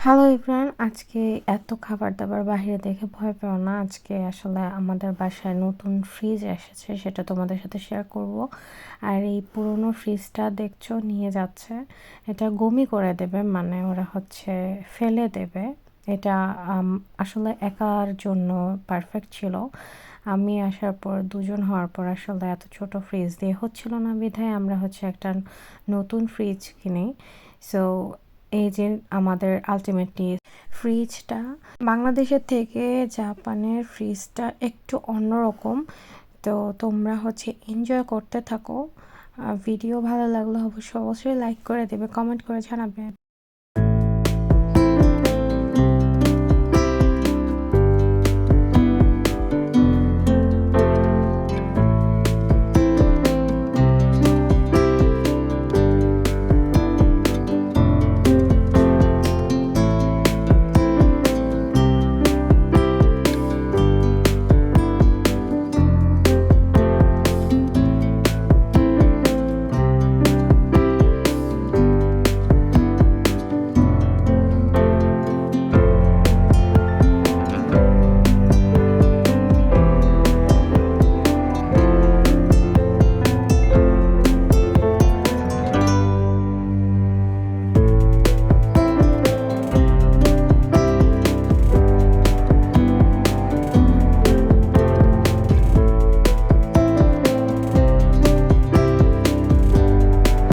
Hello everyone, আজকে এত খাবার দাবার বাইরে দেখে ভয় পেও না। আজকে আসলে আমাদের বাসায় নতুন ফ্রিজ এসেছে, সেটা তোমাদের সাথে শেয়ার করব। আর এই পুরনো ফ্রিজটা দেখছো নিয়ে যাচ্ছে, এটা গমি করে দেবে, মানে ওরা ফেলে দেবে। এটা আসলে একার জন্য পারফেক্ট ছিল। আমি আসার পর দুজন হওয়ার পর আসলে এত ছোট ফ্রিজ দিয়ে হচ্ছিল না, বিধায় আমরা একটা নতুন ফ্রিজ কিনি। সো এই যে আমাদের আলটিমেটলি ফ্রিজটা বাংলাদেশের থেকে জাপানের ফ্রিজটা একটু অন্যরকম। তো তোমরা এনজয় করতে থাকো। ভিডিও ভালো লাগলে অবশ্যই লাইক করে দেবে, কমেন্ট করে জানাবে।